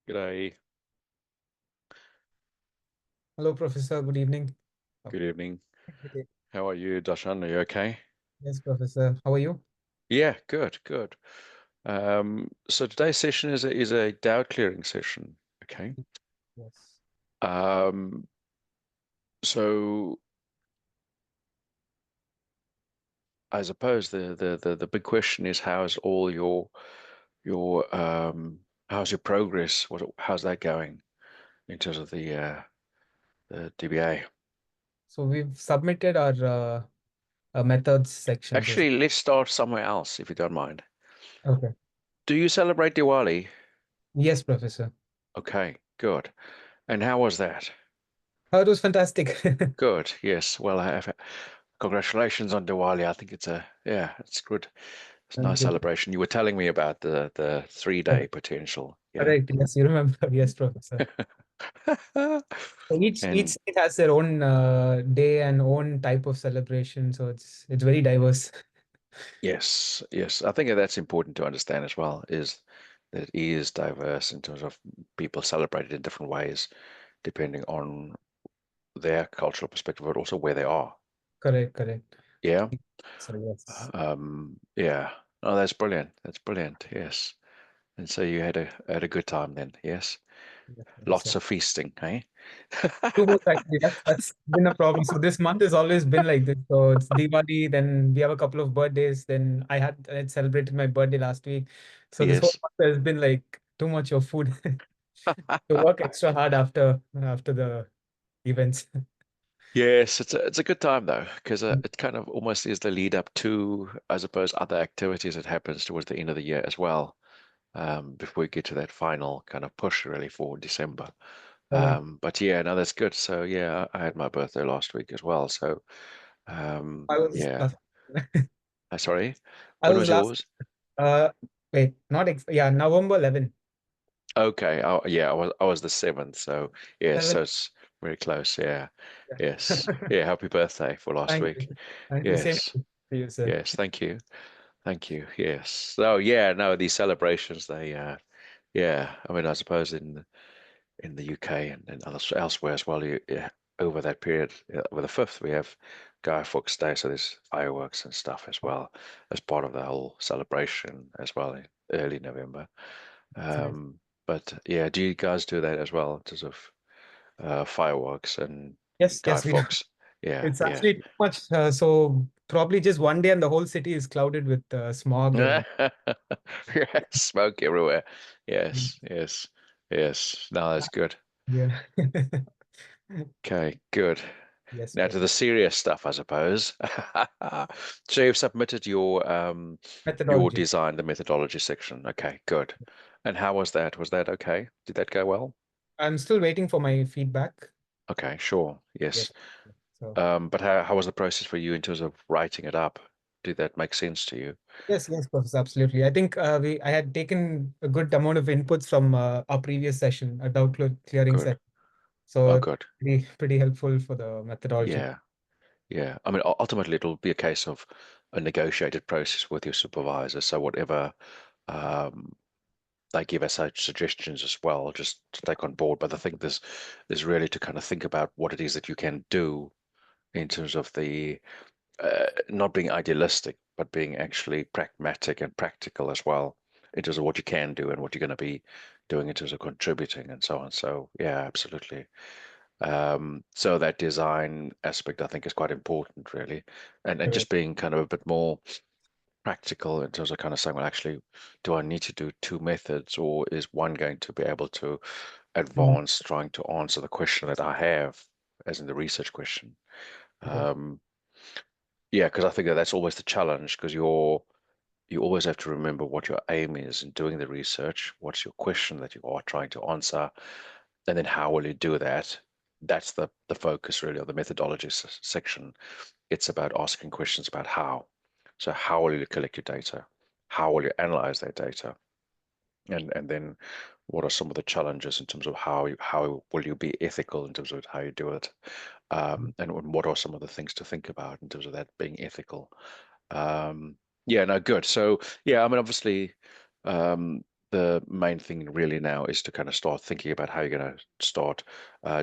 G'day. Hello, Professor. Good evening. Oh, Good evening. good day. How are you, Dashan? Are you okay? Yes, Professor. How are you? Yeah, good, good. So today's session is a doubt clearing session. Okay. Yes. Um, so I suppose the big question is how's all your how's your progress? How's that going in terms of the DBA? So we've submitted our methods sections as Actually, let's start somewhere else if you don't mind. okay. Do you celebrate Diwali? Yes, Professor. Okay, good. And how was that? Oh, it was fantastic. Good. Yes. Well, I have. Congratulations on Diwali. I think it's good. It's a Thank nice you. celebration. You were telling me about the 3 day potential. Yeah. Correct. Yes, you remember. Yes, Professor. So each And state has their own day and own type of celebration, so it's very diverse. yes, yes, I think that's important to understand as well, is that it is diverse in terms of people celebrate it in different ways, depending on their cultural perspective, but also where they are. Correct, correct. Yeah. So yes. Yeah. Oh, that's brilliant. That's brilliant. Yes. And so you had a good time then. Yes. Yes, Lots Professor. of feasting, eh? Too much actually. That's been a problem. So this month has always been like this. So it's Diwali, then we have a couple of birthdays. Then I had celebrated my birthday last week. So this whole Yes. month has been like too much of food to work extra hard after the events. Yes, it's a good time though, because it kind of almost is the lead up to, I suppose, other activities that happens towards the end of the year as well, before we get to that final kind of push really for December. Correct. But yeah, no, that's good. So yeah, I had my birthday last week as well. So I was yeah, last, sorry, I when was was last yours? uh wait, not ex yeah, November 11. Okay, oh, yeah, I was the 7th. So yeah, 11. so it's very close. Yeah, Yeah. yes, yeah. Happy birthday for last Thank week. you. Thank you. Same Yes, to you, sir. yes. Thank you. Thank you. Yes. So yeah, no, these celebrations, yeah, I mean, I suppose in the UK and elsewhere as well, yeah, over that period, with the 5th, we have Guy Fawkes Day, so there's fireworks and stuff as well as part of the whole celebration as well in early November. It's nice. But yeah, do you guys do that as well in terms of fireworks and Yes, Guy yes, we do. Fawkes? Yeah, It's yeah. actually too much. So probably just one day and the whole city is clouded with smog and Yeah, smoke everywhere. Yes, yes, yes. No, that's good. yeah. Okay, good. Yes, Now to the Professor. serious stuff, I suppose. So you've submitted your Methodology. design, the methodology section. Okay, good. And how was that? Was that okay? Did that go well? I'm still waiting for my feedback. Okay, sure. Yes. Yes. So But how was the process for you in terms of writing it up? Did that make sense to you? yes, yes, Professor, absolutely. I think I had taken a good amount of inputs from our previous session, a clearing Good. session. Oh, So good. pretty helpful for the methodology. Yeah. Yeah, I mean, ultimately, it'll be a case of a negotiated process with your supervisor. So whatever um, they give us suggestions as well, just to take on board. But I think this is really to kind of think about what it is that you can do in terms of the not being idealistic, but being actually pragmatic and practical as well in terms of what you can do and what you're going to be doing in terms of contributing and so on. So yeah, absolutely. So that design aspect, I think, is quite important, really, and Correct. just being kind of a bit more practical in terms of kind of saying, well, actually, do I need to do two methods, or is one going to be able to Mm, advance trying to answer the question that I have, as in the research question? correct. Um, yeah, because I think that that's always the challenge, because you always have to remember what your aim is in doing the research. What's your question that you are trying to answer? And then how will you do that? That's the focus really of the methodology section. It's about asking questions about how. So how will you collect your data? How will you analyze that data? And then what are some of the challenges in terms of how will you be ethical in terms of how you do it? And what are some of the things to think about in terms of that being ethical? Um, yeah, no, good. So yeah, I mean, obviously, um, the main thing really now is to kind of start thinking about how you're going to start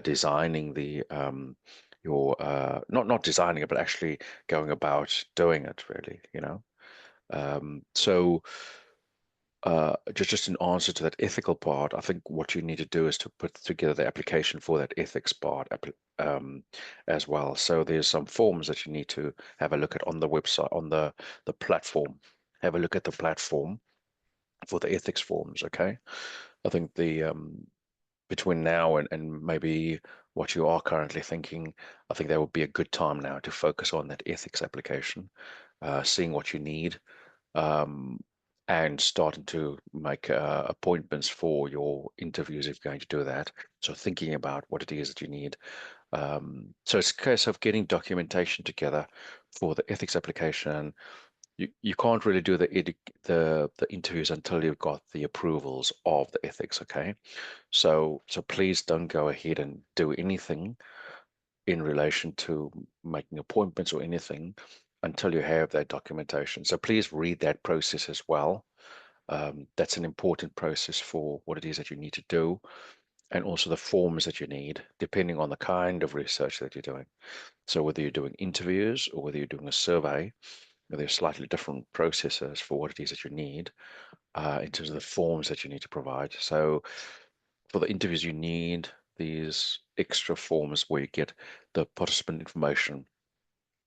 designing the your not designing it, but actually going about doing it really, you know. So just in answer to that ethical part, I think what you need to do is to put together the application for that ethics part as well. So there's some forms that you need to have a look at on the website, on the platform. Have a look at the platform for the ethics forms, okay? I think the between now and maybe what you are currently thinking, I think that would be a good time now to focus on that ethics application, seeing what you need, um, and starting to make appointments for your interviews if you're going to do that. So thinking about what it is that you need. So it's a case of getting documentation together for the ethics application. You can't really do the interviews until you've got the approvals of the ethics, okay? So please don't go ahead and do anything in relation to making appointments or anything until you have that documentation. So please read that process as well. That's an important process for what it is that you need to do, and also the forms that you need, depending on the kind of research that you're doing. So whether you're doing interviews or whether you're doing a survey, there's slightly different processes for what it is that you need in terms of the forms that you need to provide. So for the interviews, you need these extra forms where you get the participant information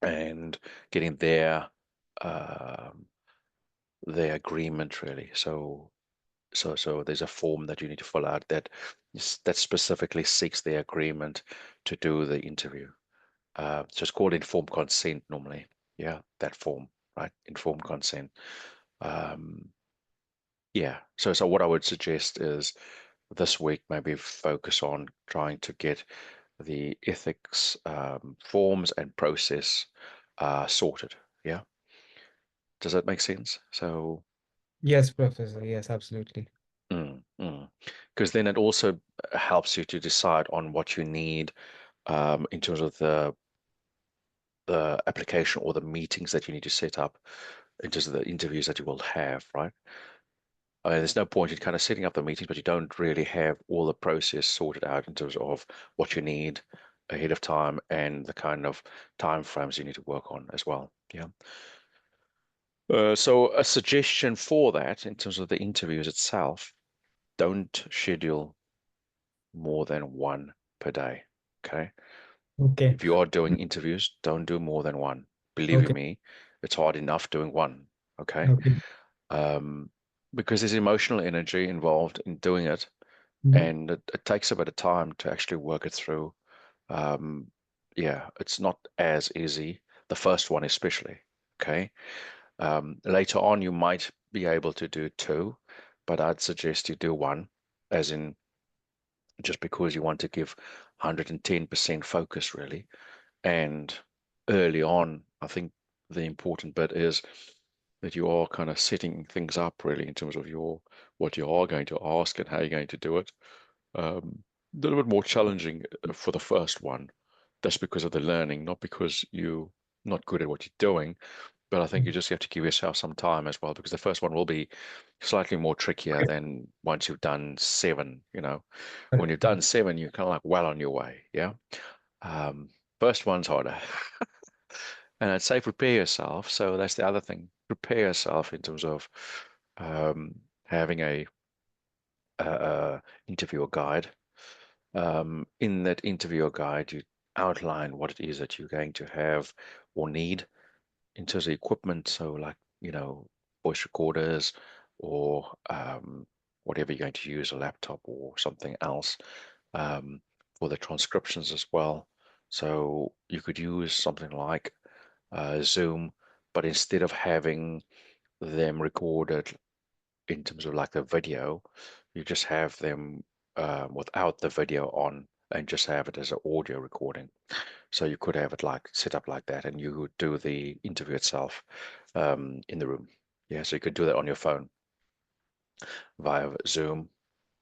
and getting um, their agreement really. So there's a form that you need to fill out that specifically seeks their agreement to do the interview. So it's called informed consent normally. Yeah, that form, right? Informed consent. Um, yeah. So what I would suggest is this week maybe focus on trying to get the ethics forms and process sorted. Yeah. Does that make sense? So, Yes, Professor. Yes, absolutely. because then it also helps you to decide on what you need in terms of the application or the meetings that you need to set up in terms of the interviews that you will have, right? I mean, there's no point in kind of setting up the meetings, but you don't really have all the process sorted out in terms of what you need ahead of time and the kind of time frames you need to work on as well. Yeah. So a suggestion for that in terms of the interviews itself, don't schedule more than one per day. Okay. Okay. If you are doing interviews, don't do more than one. Believe you Okay. me, it's hard enough doing one. Okay. Okay. Um, because there's emotional energy involved in doing it, Mhm. and it takes a bit of time to actually work it through. Um, yeah, it's not as easy. The first one, especially. Okay. Later on, you might be able to do two, but I'd suggest you do one, as in just because you want to give 110% focus, really. And early on, I think the important bit is that you are kind of setting things up really in terms of your what you are going to ask and how you're going to do it. A little bit more challenging for the first one. That's because of the learning, not because you're not good at what you're doing. But I think you just have to give yourself some time as well, because the first one will be slightly more trickier than once you've done seven, you know. When you've done seven, you're kind of like well on your way, yeah. Um, First one's harder. And I'd say prepare yourself. So that's the other thing. Prepare yourself in terms of having a interviewer guide. In that interviewer guide, you outline what it is that you're going to have or need in terms of equipment. So like, voice recorders or whatever you're going to use, a laptop or something else, um, for the transcriptions as well. So you could use something like Zoom, but instead of having them recorded in terms of like the video, you just have them without the video on and just have it as an audio recording. So you could have it like set up like that, and you would do the interview itself in the room. Yeah, so you could do that on your phone via Zoom,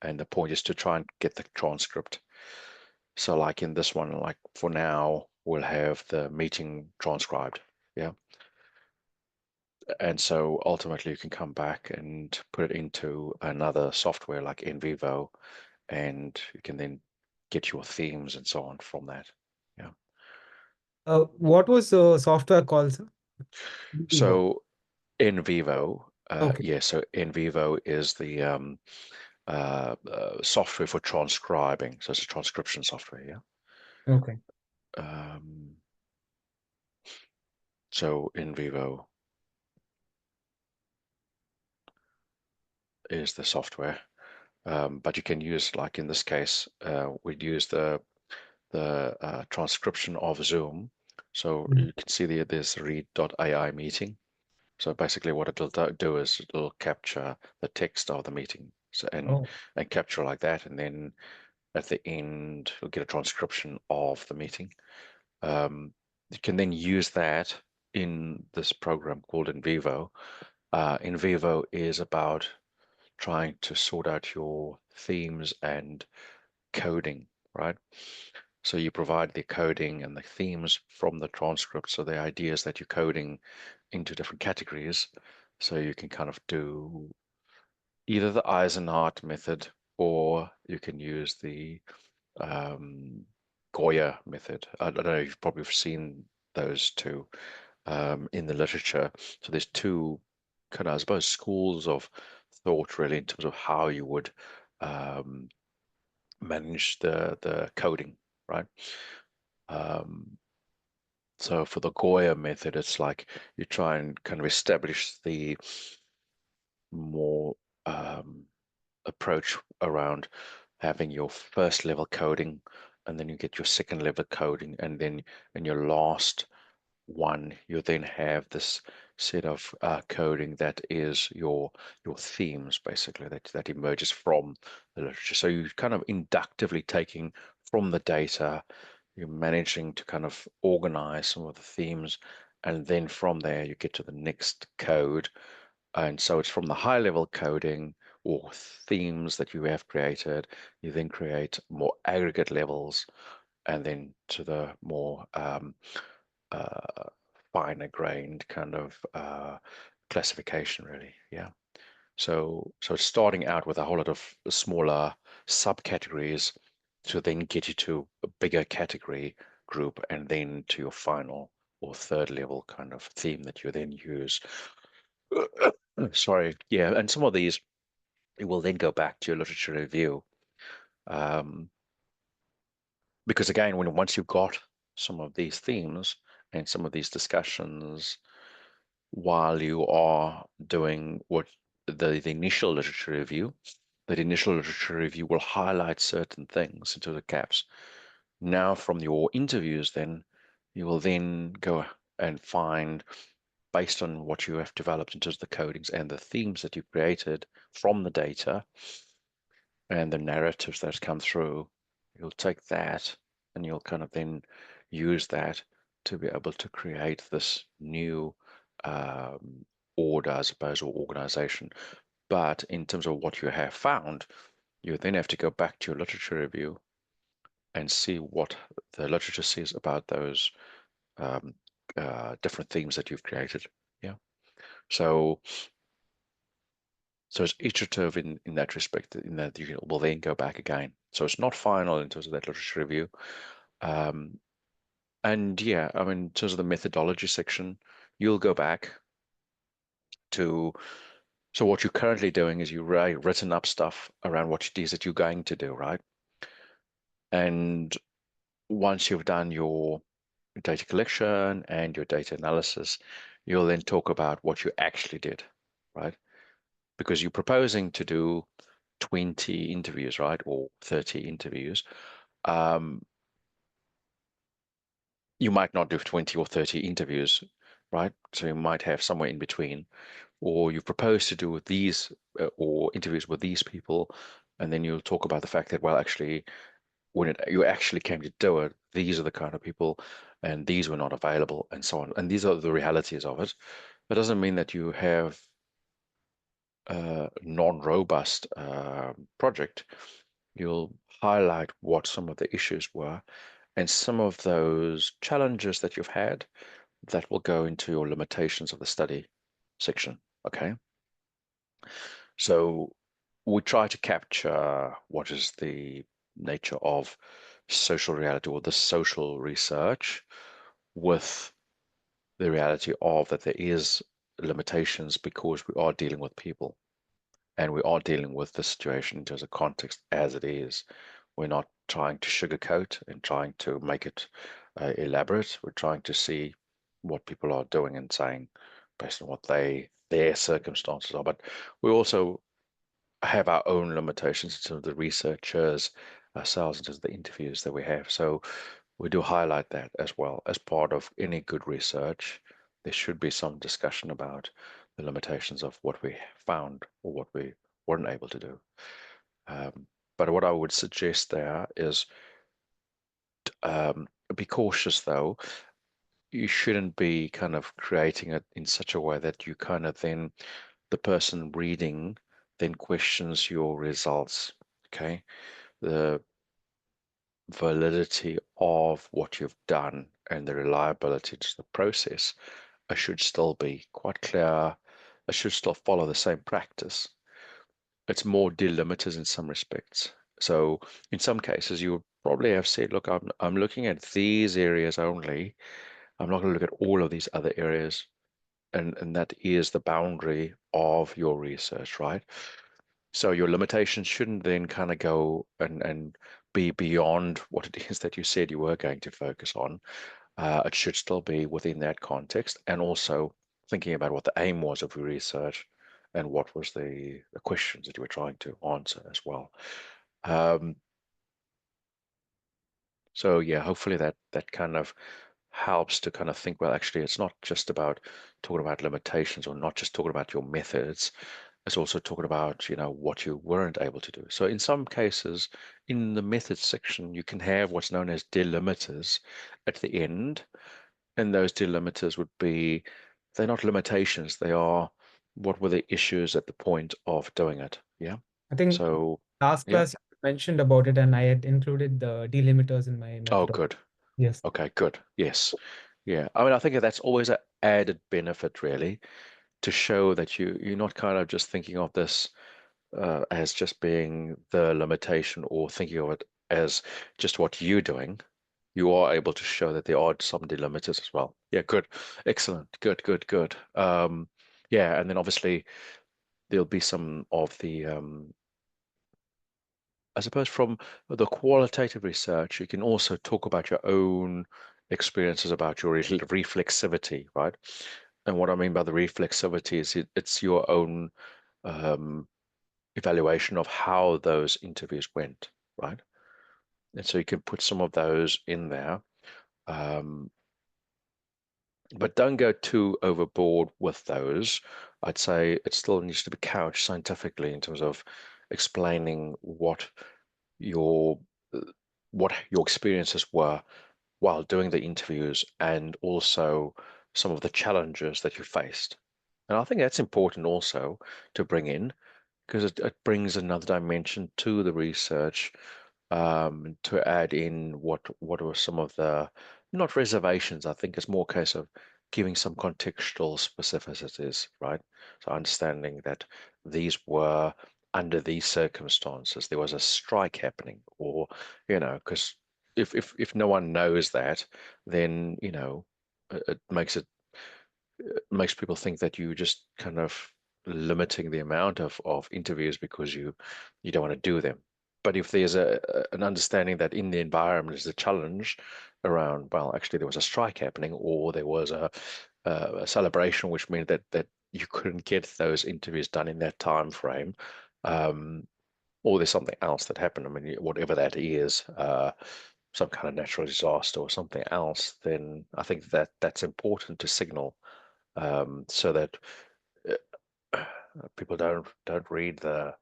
and the point is to try and get the transcript. So like in this one, like for now, we'll have the meeting transcribed. Yeah. And so ultimately you can come back and put it into another software like NVivo, and you can then get your themes and so on from that. Yeah. What was the software called, sir? Vivo. So NVivo, Okay. yeah, so NVivo is the software for transcribing. So it's a transcription software, yeah. Okay. Um, so NVivo is the software. But you can use, like in this case, we'd use the transcription of Zoom. So Mhm. you can see there's read.ai meeting. So basically what it'll do is it'll capture the text of the meeting, so, Oh, and capture like that, and then at the end you'll get a transcription of the meeting. You can then use that in this program called NVivo. NVivo is about trying to sort out your themes and coding, right? So you provide the coding and the themes from the transcript. So the idea is that you're coding into different categories. So you can kind of do either the Eisenhower method, or you can use the um, Goya method. I don't know, you've probably seen those two in the literature. So there's two kind of, I suppose, schools of thought really in terms of how you would um, manage the coding, right? Um, so for the Goya method, it's like you try and kind of establish the more approach around having your first level coding, and then you get your second level coding, and then in your last one, you then have this set of coding that is your themes, basically, that emerges from the literature. So you're kind of inductively taking from the data, you're managing to kind of organize some of the themes, and then from there you get to the next code. And so it's from the high level coding or themes that you have created, you then create more aggregate levels, and then to the more uh, finer grained kind of classification, really. Yeah. So it's starting out with a whole lot of smaller subcategories to then get you to a bigger category group, and then to your final or third level kind of theme that you then use. Sorry. Yeah. And some of these, you will then go back to your literature review. Um, because again, once you've got some of these themes and some of these discussions while you are doing what the initial literature review, that initial literature review will highlight certain things into the gaps. Now from your interviews, then you will then go and find, based on what you have developed in terms of the codings and the themes that you created from the data and the narratives that come through, you'll take that and you'll kind of then use that to be able to create this new order, I suppose, or organization. But in terms of what you have found, you then have to go back to your literature review and see what the literature says about those um, different themes that you've created. Yeah. So so it's iterative in that respect, in that you will then go back again. So it's not final in terms of that literature review. Um, and yeah, I mean, in terms of the methodology section, you'll go back to, so what you're currently doing is you've written up stuff around what it is that you're going to do, right? And once you've done your data collection and your data analysis, you'll then talk about what you actually did, right? Because you're proposing to do 20 interviews, right? Or 30 interviews. Um, you might not do 20 or 30 interviews, right? So you might have somewhere in between, or you propose to do these or interviews with these people, and then you'll talk about the fact that, well, actually, when you actually came to do it, these are the kind of people, and these were not available, and so on. And these are the realities of it. That doesn't mean that you have a non-robust project. You'll highlight what some of the issues were and some of those challenges that you've had that will go into your limitations of the study. section. Okay. So we try to capture what is the nature of social reality or the social research with the reality of that there is limitations because we are dealing with people and we are dealing with the situation in terms of context as it is. We're not trying to sugarcoat and trying to make it elaborate. We're trying to see what people are doing and saying based on what their circumstances are. But we also have our own limitations in terms of the researchers ourselves, in terms of the interviews that we have. So we do highlight that as well. As part of any good research, there should be some discussion about the limitations of what we found or what we weren't able to do. But what I would suggest there is be cautious though. You shouldn't be kind of creating it in such a way that you kind of then, the person reading then questions your results. Okay. The validity of what you've done and the reliability to the process, I should still be quite clear. I should still follow the same practice. It's more delimiters in some respects. So in some cases, you would probably have said, look, I'm looking at these areas only. I'm not going to look at all of these other areas. And that is the boundary of your research, right? So your limitations shouldn't then kind of go and be beyond what it is that you said you were going to focus on. It should still be within that context, and also thinking about what the aim was of your research and what was the questions that you were trying to answer as well. Um, so yeah, hopefully that kind of helps to kind of think, well, actually, it's not just about talking about limitations or not just talking about your methods. It's also talking about, what you weren't able to do. So in some cases, in the methods section, you can have what's known as delimiters at the end. And those delimiters would be, they're not limitations, they are what were the issues at the point of doing it. Yeah. I think So, last yeah. class you mentioned about it, and I had included the delimiters in my Oh, methodology. good. Yes. Okay, good. Yes. Yeah. I mean, I think that's always an added benefit, really, to show that you're not kind of just thinking of this as just being the limitation or thinking of it as just what you're doing. You are able to show that there are some delimiters as well. Yeah, good. Excellent. Good, good, good. Yeah, and then obviously there'll be some of the I suppose from the qualitative research, you can also talk about your own experiences about your reflexivity, right? And what I mean by the reflexivity is it's your own um, evaluation of how those interviews went, right? And so you can put some of those in there. Um, but don't go too overboard with those. I'd say it still needs to be couched scientifically in terms of explaining your uh, what your experiences were while doing the interviews and also some of the challenges that you faced. And I think that's important also to bring in because it brings another dimension to the research, to add in what were some of the, not reservations. I think it's more a case of giving some contextual specificities, right? So understanding that these were under these circumstances, there was a strike happening, or because if no one knows that, then it makes people think that you just kind of limiting the amount of interviews because you don't want to do them. But if there's an understanding that in the environment is a challenge around, well, actually there was a strike happening or there was a celebration, which means that you couldn't get those interviews done in that time frame, um, or there's something else that happened. I mean, whatever that is, some kind of natural disaster or something else, then I think that's important to signal, so that uh, people don't read the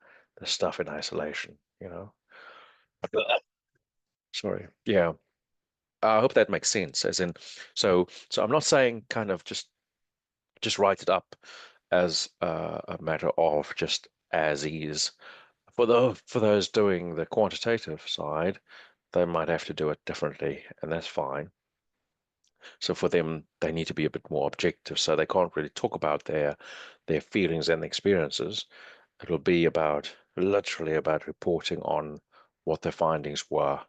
stuff in isolation. Sorry. Yeah. I hope that makes sense. As in, so I'm not saying kind of just write it up as a matter of just as is. For those doing the quantitative side, they might have to do it differently, and that's fine. So for them, they need to be a bit more objective. So they can't really talk about their feelings and experiences. It'll be about literally about reporting on what their findings were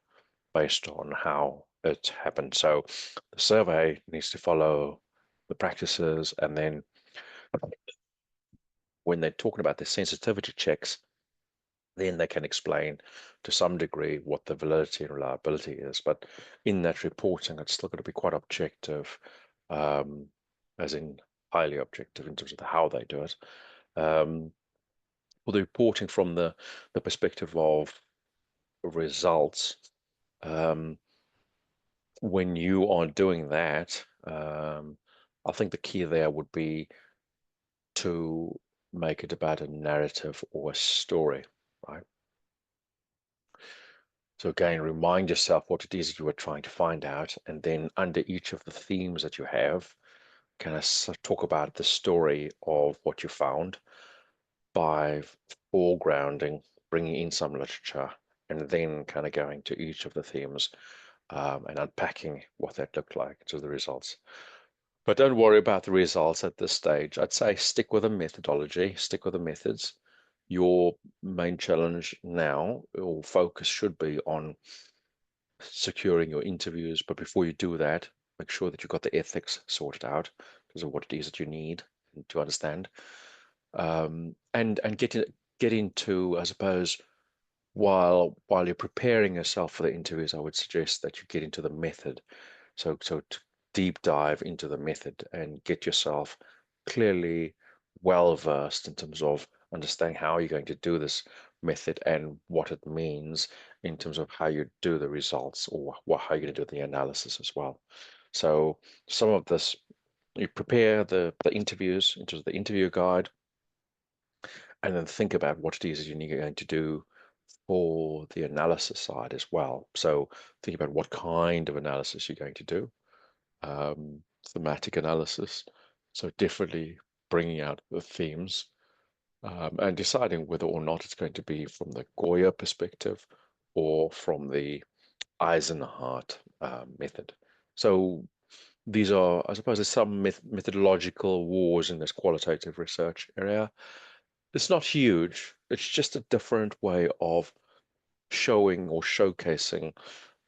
based on how it happened. So the survey needs to follow the practices, and then when they're talking about the sensitivity checks, then they can explain to some degree what the validity and reliability is. But in that reporting, it's still going to be quite objective, um, as in highly objective in terms of how they do it. For the reporting from the perspective of results, um, when you are doing that, I think the key there would be to make it about a narrative or a story, right? So again, remind yourself what it is you were trying to find out, and then under each of the themes that you have, kind of talk about the story of what you found by foregrounding, bringing in some literature, and then kind of going to each of the themes, and unpacking what that looked like to the results. But don't worry about the results at this stage. I'd say stick with the methodology, stick with the methods. Your main challenge now, or focus, should be on securing your interviews. But before you do that, make sure that you've got the ethics sorted out because of what it is that you need to understand. And get into, I suppose, while you're preparing yourself for the interviews, I would suggest that you get into the method. So to deep dive into the method and get yourself clearly well versed in terms of understanding how you're going to do this method and what it means in terms of how you do the results, or how you're going to do the analysis as well. So some of this, you prepare the interviews in terms of the interview guide, and then think about what it is you're going to do for the analysis side as well. So think about what kind of analysis you're going to do. Thematic analysis, so definitely bringing out the themes, and deciding whether or not it's going to be from the Goya perspective or from the Eisenhardt method. So these are, I suppose, there's some methodological wars in this qualitative research area. It's not huge. It's just a different way of showing or showcasing,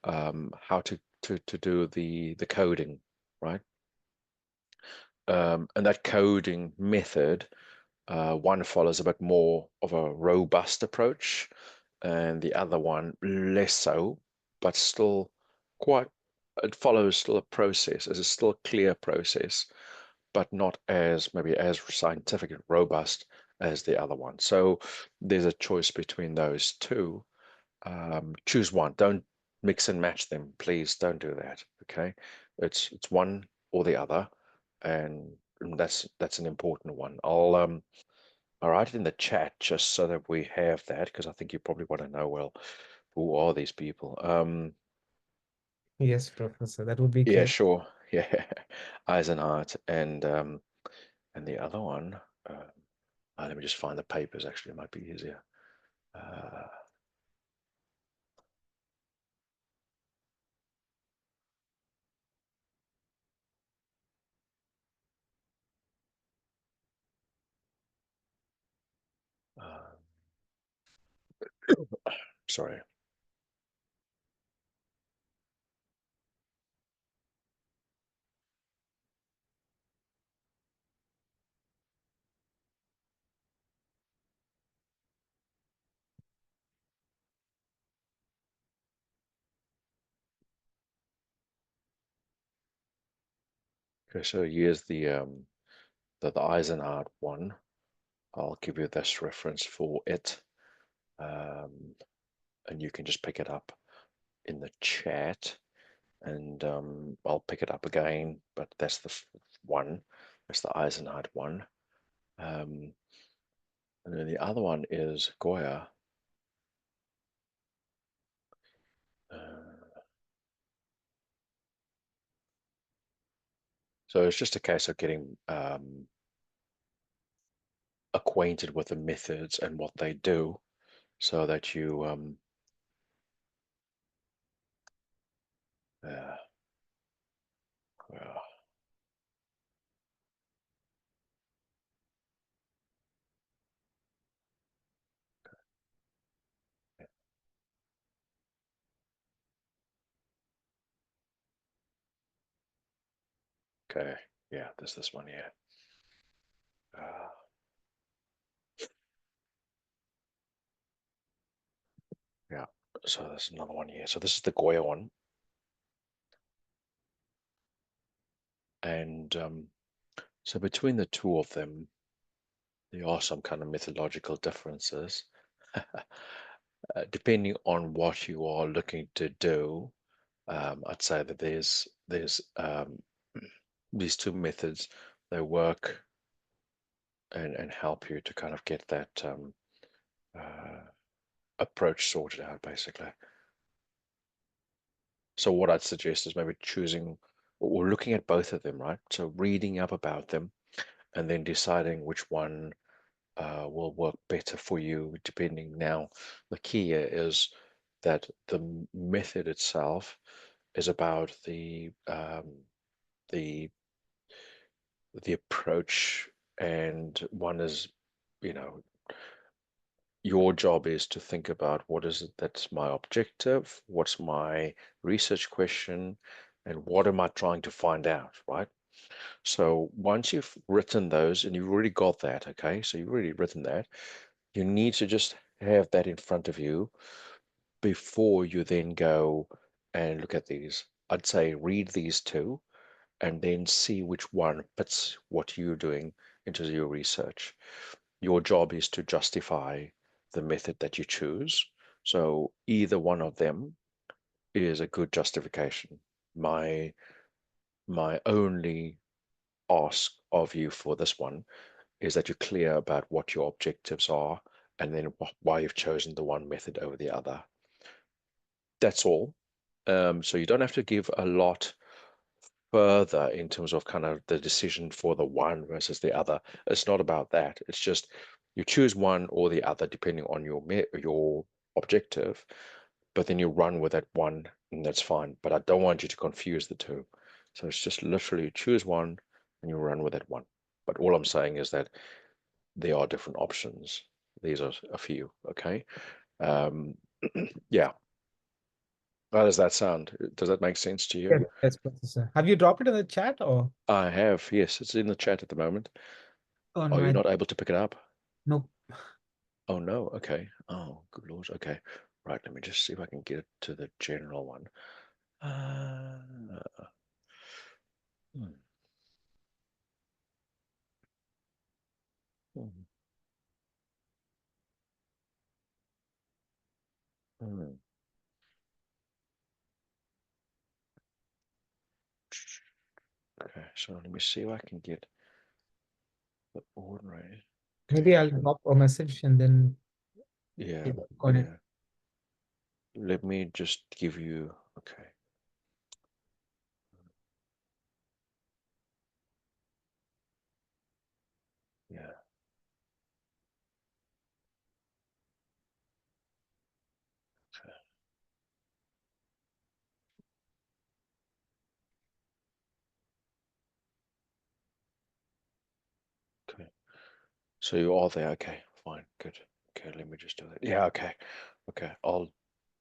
how to do the coding, right? And that coding method, one follows a bit more of a robust approach, and the other one less so, but still quite, it follows still a process. It's still a clear process, but not as maybe as scientific and robust as the other one. So there's a choice between those two. Choose one. Don't mix and match them. Please don't do that. Okay, it's one or the other, and that's an important one. I'll write it in the chat just so that we have that, because I think you probably want to know, well, who are these people? Yes, Professor, that would be Yeah, great. sure. Yeah, Eisenhardt, and the other one. Let me just find the papers. Actually, it might be easier. Uh, uh, sorry. Okay, so here's the Eisenhower one. I'll give you this reference for it, um, and you can just pick it up in the chat, and I'll pick it up again. But that's the one. That's the Eisenhower one, um, and then the other one is Goya. Uh, so it's just a case of getting acquainted with the methods and what they do, so that you uh, Okay. Yeah, there's this one here. Uh, yeah. So there's another one here. So this is the Goya one. And so between the two of them, there are some kind of methodological differences. Depending on what you are looking to do, I'd say that there's these two methods. They work and help you to kind of get that uh, approach sorted out, basically. So what I'd suggest is maybe choosing or looking at both of them, right? So reading up about them and then deciding which one will work better for you, depending. Now, the key here is that the method itself is about the the approach, and one is, you know, your job is to think about what is it that's my objective, what's my research question, and what am I trying to find out, right? So once you've written those and you've already got that, okay, so you've already written that, you need to just have that in front of you before you then go and look at these. I'd say read these two and then see which one fits what you're doing into your research. Your job is to justify the method that you choose. So either one of them is a good justification. My my only ask of you for this one is that you're clear about what your objectives are and then why you've chosen the one method over the other. That's all. So you don't have to give a lot further in terms of kind of the decision for the one versus the other. It's not about that. It's just you choose one or the other depending on your objective, but then you run with that one, and that's fine. But I don't want you to confuse the two. So it's just literally choose one and you run with that one. But all I'm saying is that there are different options. These are a few, okay? Um, yeah. How does that sound? Does that make sense to you? Yes, yes, Professor. Have you dropped it in the chat or? I have, yes. It's in the chat at the moment. Oh Are no, you I not able to pick it up? no. Oh no, okay. Oh, good lord. Okay. Right, let me just see if I can get it to the general one. Uh, hmm, hmm, hmm. Okay, so let me see if I can get the ordinary. Maybe Okay, I'll drop a message and then yeah, you work on it. yeah. Let me just give you, okay, yeah, okay, okay. So you are there, okay, fine, good. Okay, let me just do that. Yeah, okay, okay. I'll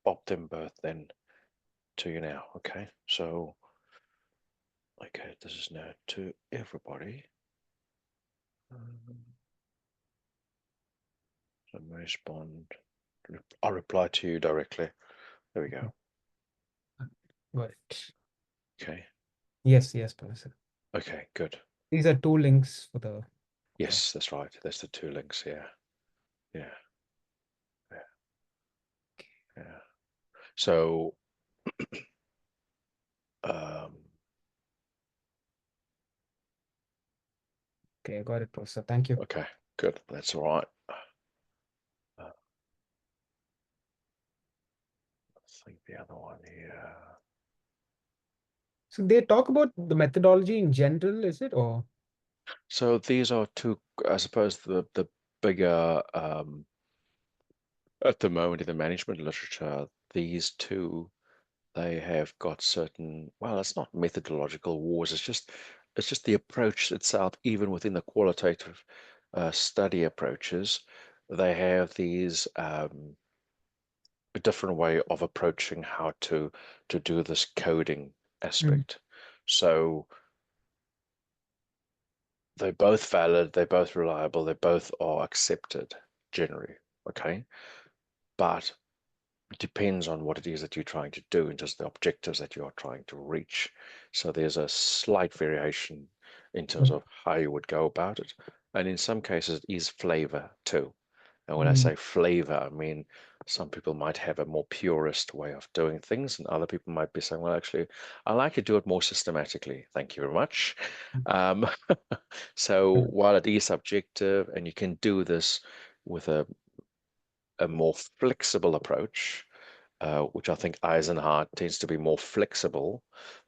pop them both then to you now, okay? So, okay, this is now to everybody. Let me respond. I'll reply to you directly. There we go. Right. Okay. Yes, yes, Professor. Okay, good. These are two links for the class. Yes, that's right. There's the two links here. Yeah, yeah, yeah. So, um, Okay, I got it, Professor. Thank you. okay, good. That's all right. I think the other one here. So they talk about the methodology in general, is it? Or So these are two, I suppose, the bigger at the moment in the management literature. These two, they have got certain, well, it's not methodological wars, it's just the approach itself. Even within the qualitative study approaches, they have these a different way of approaching how to do this coding Mm, aspect. So they're both valid, they're both reliable, they both are accepted generally. Okay. But it depends on what it is that you're trying to do and just the objectives that you are trying to reach. So there's a slight variation in terms of how you would go about it. And in some cases, it is flavor too. And when I Mm, say flavor, I mean some people might have a more purist way of doing things, and other people might be saying, well, actually, I like to do it more systematically. Thank you very much. Um, so while it is subjective and you can do this with a more flexible approach, which I think Eisenhower tends to be more flexible.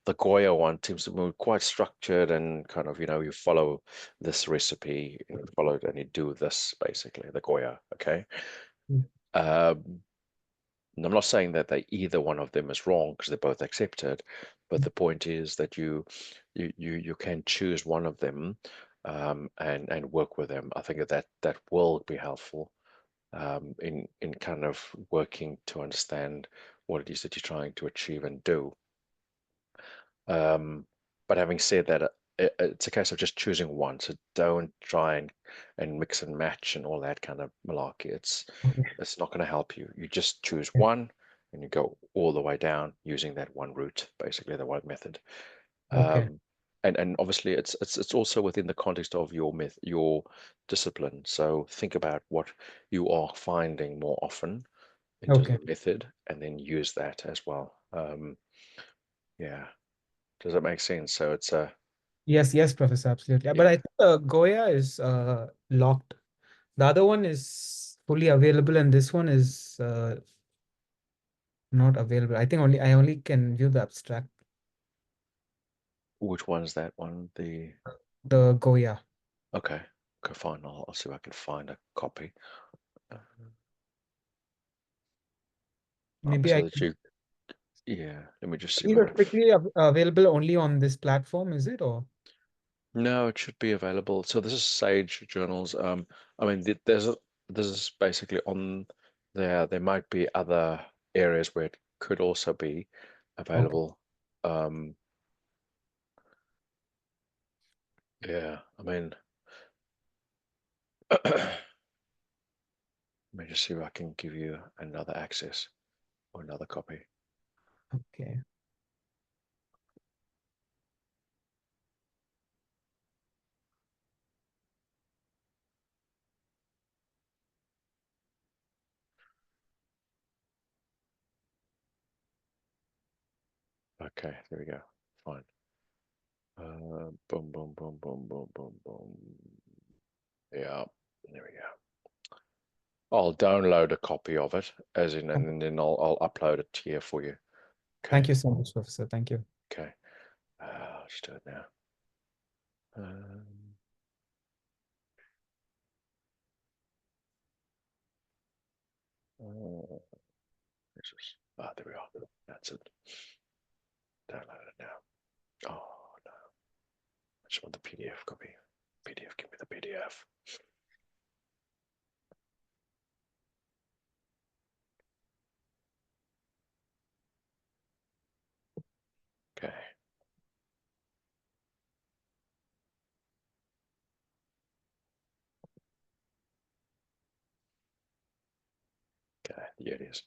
The Goya one seems to be quite structured and kind of, you follow this recipe, and you follow it and you do this basically, the Goya, okay? mm, Um, and I'm not saying that either one of them is wrong because they're both accepted, but the point is that you can choose one of them and work with them. I think that will be helpful in kind of working to understand what it is that you're trying to achieve and do. Um, but having said that, it's a case of just choosing one. So don't try and mix and match and all that kind of malarkey. okay. It's not going to help you. You just choose one and you go all the way down using that one route, basically the one method. Okay. Um, and obviously it's also within the context of your discipline. So think about what you are finding more often in terms Okay. of the method, and then use that as well. Yeah, does that make sense? So it's a Yes, yes, Professor, absolutely. But I yeah. think Goya is locked. The other one is fully available, and this one is not available. I only can view the abstract, Which one's that one? The the Goya. okay, okay, fine. I'll see if I can find a copy. Uh, Maybe so I that can. you yeah. Let me just see if These I are can. strictly available only on this platform, is it? Or No, it should be available. So this is Sage Journals. I mean, this is basically on there. There might be other areas where it could also be okay, available. Um, yeah, I mean, let me just see if I can give you another access or another copy. okay, Okay, there we go. Fine. Boom, boom, boom, boom, boom, boom, boom. Yeah, there we go. I'll download a copy of it, as in, okay. and then I'll upload it here for you. Thank Okay. you so much, Professor. Thank you. Okay. I'll just do it now. Um, there we are. That's it. Download it now. Oh no, I just want the PDF copy. PDF, give me the PDF. Okay. Okay. Here it is.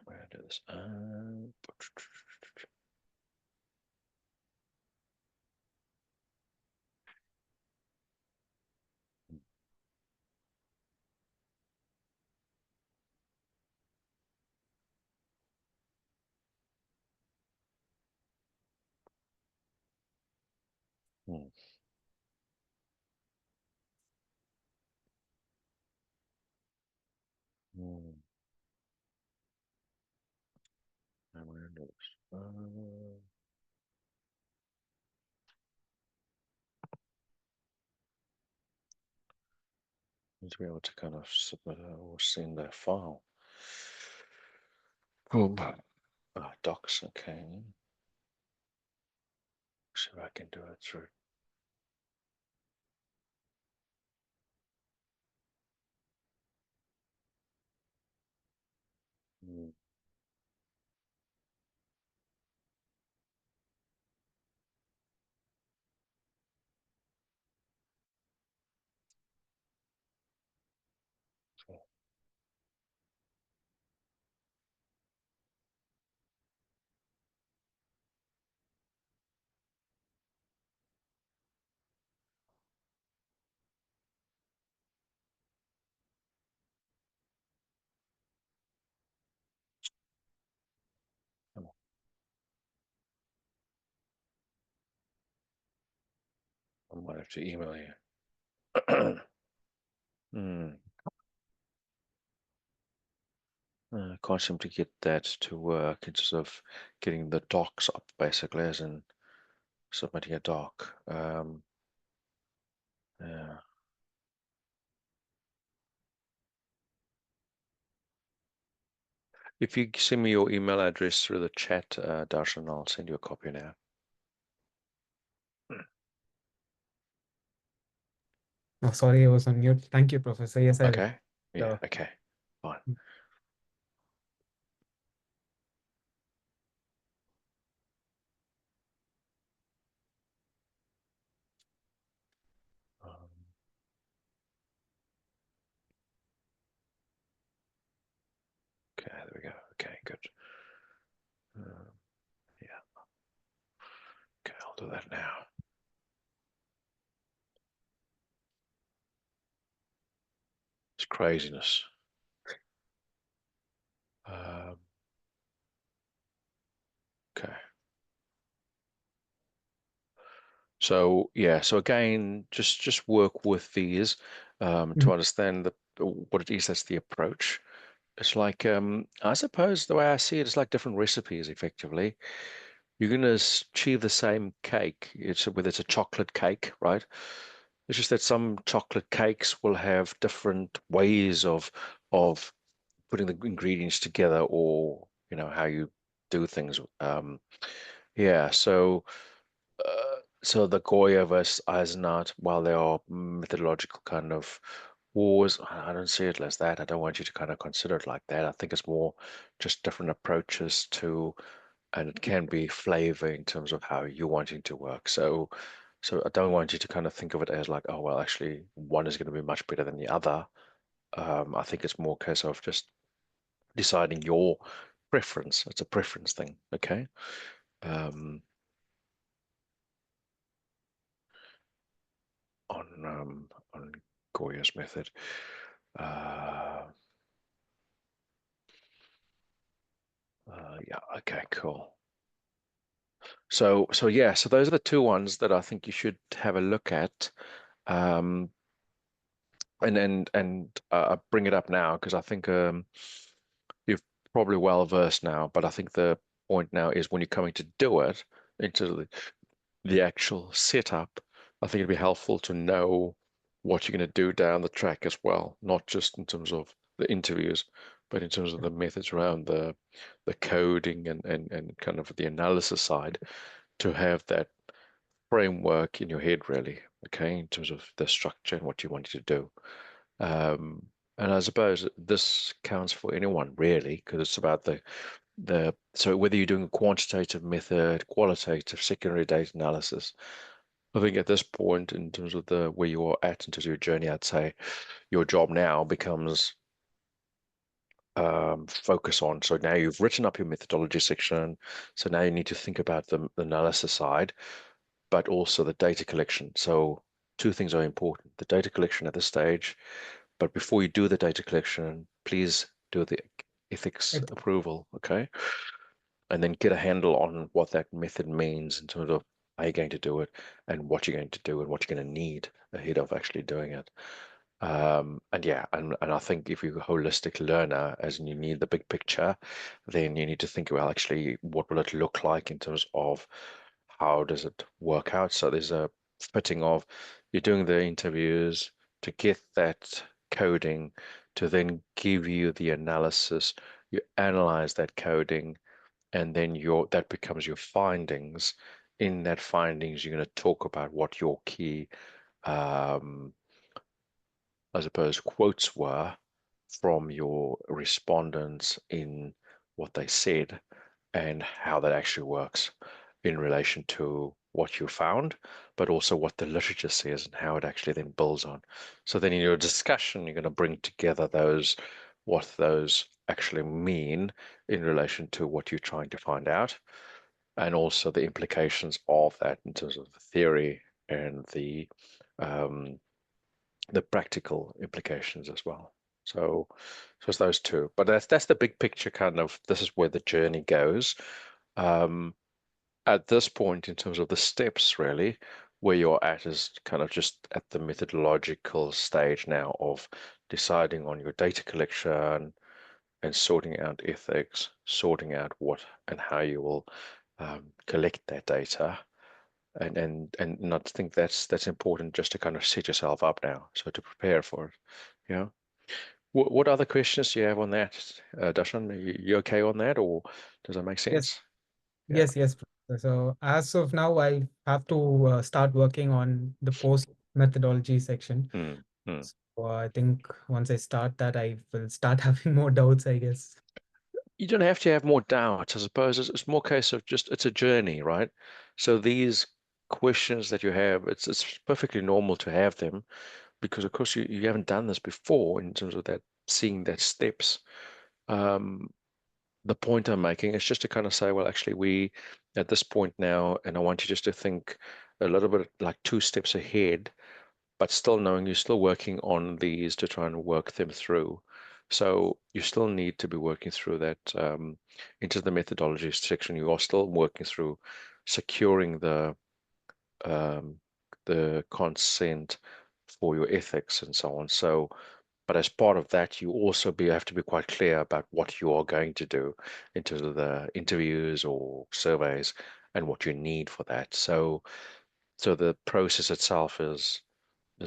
We're gonna do this. Hmm. Hmm. And we're gonna do this. Need to be able to kind of submit or send a file. Boom. Docs. Okay. See if I can do it through. might have to email you. Can't seem to get that to work in terms of getting the docs up, basically, as in submitting a doc. Yeah. If you send me your email address through the chat, Darshan, I'll send you a copy now. Oh, sorry, I was on mute. Thank you, Professor. Yes, I Okay. Yeah. uh, Okay. Fine. Um, okay. There we go. Okay. Good. Yeah. Okay. I'll do that now. It's craziness. Um, okay. So yeah, so again, just work with these to mhm, understand what it is that's the approach. It's like I suppose the way I see it is like different recipes effectively. You're gonna achieve the same cake. It's whether it's a chocolate cake, right? It's just that some chocolate cakes will have different ways of putting the ingredients together, or how you do things. Yeah, so the Goya versus Eisenart, while there are methodological kind of wars, I don't see it as that. I don't want you to kind of consider it like that. I think it's more just different approaches to, and it can be flavor in terms of how you're wanting to work. So I don't want you to kind of think of it as like, oh, well, actually, one is going to be much better than the other. I think it's more a case of just deciding your preference. It's a preference thing, okay? Um, on Goya's method. Uh, yeah, okay, cool. So yeah, so those are the two ones that I think you should have a look at. Um, and I bring it up now because I think you're probably well versed now, but I think the point now is when you're coming to do it into the actual setup, I think it'd be helpful to know what you're going to do down the track as well, not just in terms of the interviews, but in terms of the methods around the coding and kind of the analysis side, to have that framework in your head really, okay, in terms of the structure and what you want to do. Um, and I suppose this counts for anyone really, because it's about so whether you're doing a quantitative method, qualitative, secondary data analysis. I think at this point, in terms of the where you are at in terms of your journey, I'd say your job now becomes focus on. So now you've written up your methodology section. So now you need to think about the analysis side, but also the data collection. So two things are important: the data collection at this stage, but before you do the data collection, please do the ethics it- approval, okay? And then get a handle on what that method means in terms of how you're going to do it and what you're going to do and what you're going to need ahead of actually doing it. And yeah, and I think if you're a holistic learner, as in you need the big picture, then you need to think, well, actually, what will it look like in terms of how does it work out? So there's a fitting of you're doing the interviews to get that coding to then give you the analysis. You analyze that coding, and then that becomes your findings. In that findings, you're going to talk about what your key, um, I suppose, quotes were from your respondents in what they said and how that actually works in relation to what you found, but also what the literature says and how it actually then builds on. So then in your discussion, you're going to bring together what those actually mean in relation to what you're trying to find out, and also the implications of that in terms of the theory and um, the practical implications as well. So it's those two. But that's the big picture kind of this is where the journey goes. Um, at this point, in terms of the steps, really, where you're at is kind of just at the methodological stage now of deciding on your data collection and sorting out ethics, sorting out what and how you will collect that data. And not think that's important just to kind of set yourself up now, so to prepare for it. Yeah. What other questions do you have on that, Darshan? You okay on that, or does that make Yes, sense? Yeah. yes, yes. So as of now, I have to start working on the post methodology section. Mm, mm. So I think once I start that, I will start having more doubts, I guess. You don't have to have more doubt. I suppose it's more case of just it's a journey, right? So these questions that you have, it's perfectly normal to have them because of course you haven't done this before in terms of that seeing that steps. Um, the point I'm making is just to kind of say, well, actually, we at this point now, and I want you just to think a little bit like two steps ahead, but still knowing you're still working on these to try and work them through. So you still need to be working through that into the methodology section. You are still working through securing um, the consent for your ethics and so on. So but as part of that, you also have to be quite clear about what you are going to do in terms of the interviews or surveys and what you need for that. So the process itself is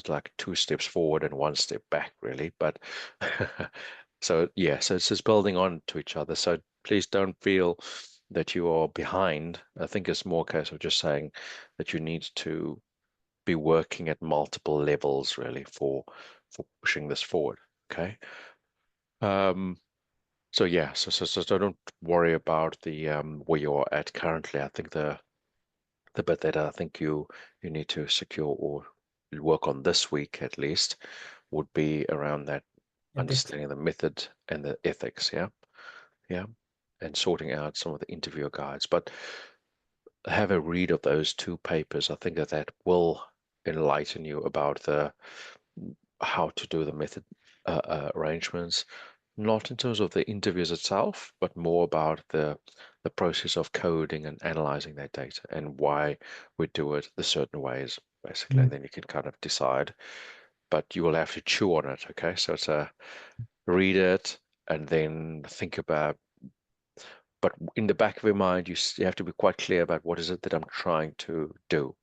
like two steps forward and one step back, really. But so yeah, so it's just building on to each other. So please don't feel that you are behind. I think it's more a case of just saying that you need to be working at multiple levels really for pushing this forward. Okay. Um, so yeah, so don't worry about the where you're at currently. I think the bit that I think you need to secure or work on this week at least would be around that Ethics. understanding the method and the ethics. Yeah, yeah, and sorting out some of the interviewer guides. But have a read of those two papers. I think that that will enlighten you about the how to do the method arrangements, not in terms of the interviews itself, but more about the process of coding and analyzing that data and why we do it the certain ways, basically. Mm. And then you can kind of decide, but you will have to chew on it. Okay, so it's a read it and then think about. But in the back of your mind, you have to be quite clear about what is it that I'm trying to do.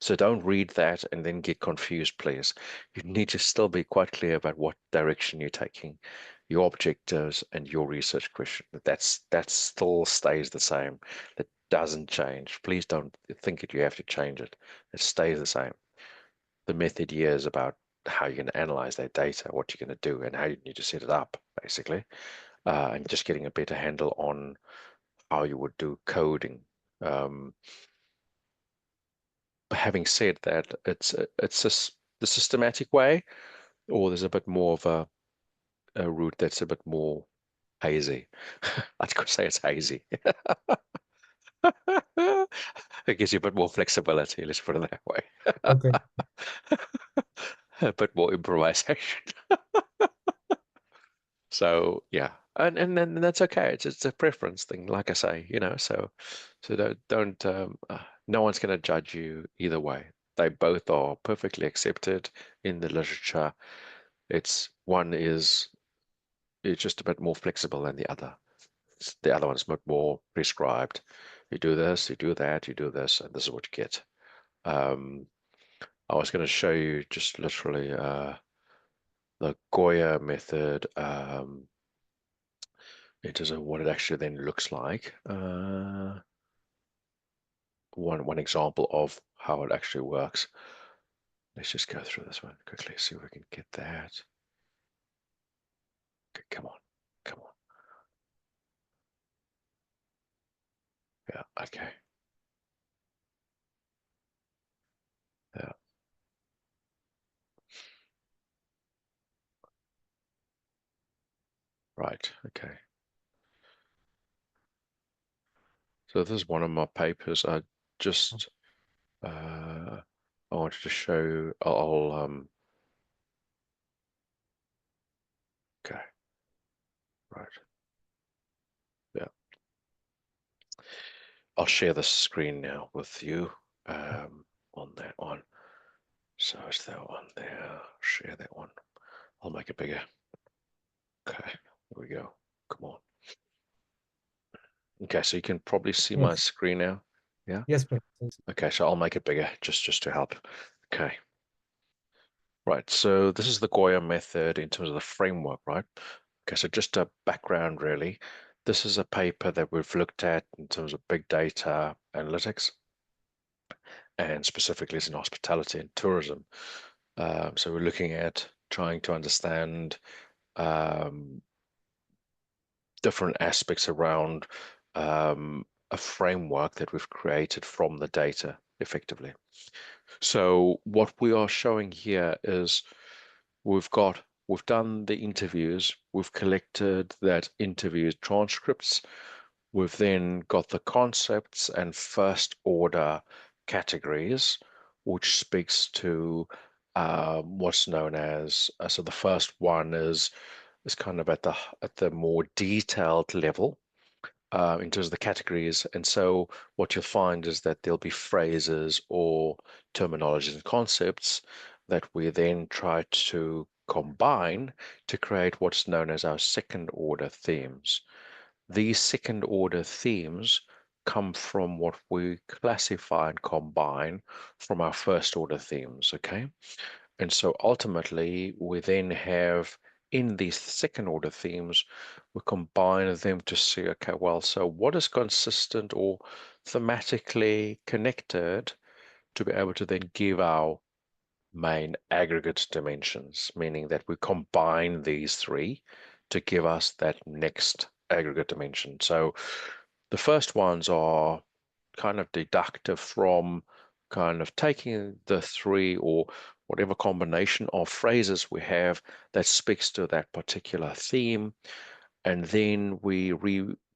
So don't read that and then get confused, please. You need to still be quite clear about what direction you're taking, your objectives and your research question. That still stays the same. That doesn't change. Please don't think that you have to change it. It stays the same. The method here is about how you're going to analyze that data, what you're going to do, and how you need to set it up, basically, and just getting a better handle on how you would do coding. Um, Having said that, it's the systematic way, or there's a bit more of a route that's a bit more hazy. I'd say it's hazy. It gives you a bit more flexibility, let's put it that way. Okay. A bit more improvisation. So yeah, and then that's okay. It's a preference thing, like I say, so don't no one's going to judge you either way. They both are perfectly accepted in the literature. It's one is it's just a bit more flexible than the other. The other one's a bit more prescribed. You do this, you do that, you do this, and this is what you get. Um, I was going to show you just literally the Goya method. In terms of what it actually then looks like. One example of how it actually works. Let's just go through this one quickly, see if we can get that. Okay, come on, come on. Yeah, okay. Yeah, right. Okay. So this is one of my papers. I just I wanted to show. Okay, right. Yeah, I'll share the screen now with you. on that one. So it's that one there. Share that one. I'll make it bigger. Okay, here we go. Come on. Okay, so you can probably see my Yes. screen now. Yeah. Yes, Professor. Okay, so I'll make it bigger just to help. Okay. Right, so this is the Goya method in terms of the framework, right? Okay, so just a background really. This is a paper that we've looked at in terms of big data analytics, and specifically it's in hospitality and tourism. So we're looking at trying to understand um, different aspects around a framework that we've created from the data effectively. So what we are showing here is we've done the interviews, we've collected that interview transcripts, we've then got the concepts and first order categories, which speaks to what's known as so the first one is kind of at the more detailed level in terms of the categories. And so what you'll find is that there'll be phrases or terminologies and concepts that we then try to combine to create what's known as our second order themes. These second order themes come from what we classify and combine from our first order themes, okay? And so ultimately, we then have in these second order themes, we combine them to see, okay, well, so what is consistent or thematically connected to be able to then give our main aggregate dimensions, meaning that we combine these three to give us that next aggregate dimension. So the first ones are kind of deductive from kind of taking the three or whatever combination of phrases we have that speaks to that particular theme, and then we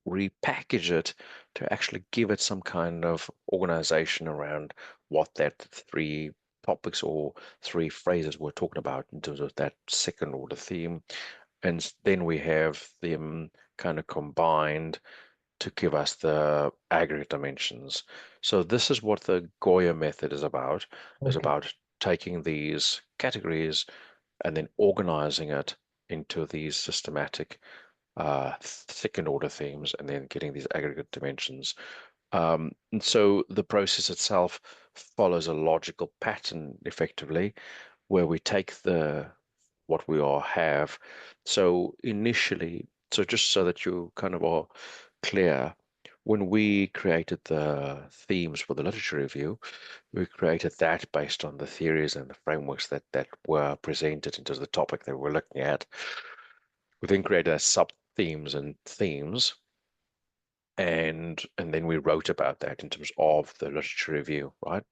repackage it to actually give it some kind of organization around what that three topics or three phrases we're talking about in terms of that second order theme. And then we have them kind of combined to give us the aggregate dimensions. So this is what the Goya method is Okay. about taking these categories and then organizing it into these systematic second order themes and then getting these aggregate dimensions. And so the process itself follows a logical pattern effectively where we take the what we all have. So initially, so just so that you kind of are clear, when we created the themes for the literature review, we created that based on the theories and the frameworks that were presented into the topic that we're looking at. We then created a sub themes and themes, and then we wrote about that in terms of the literature review, right?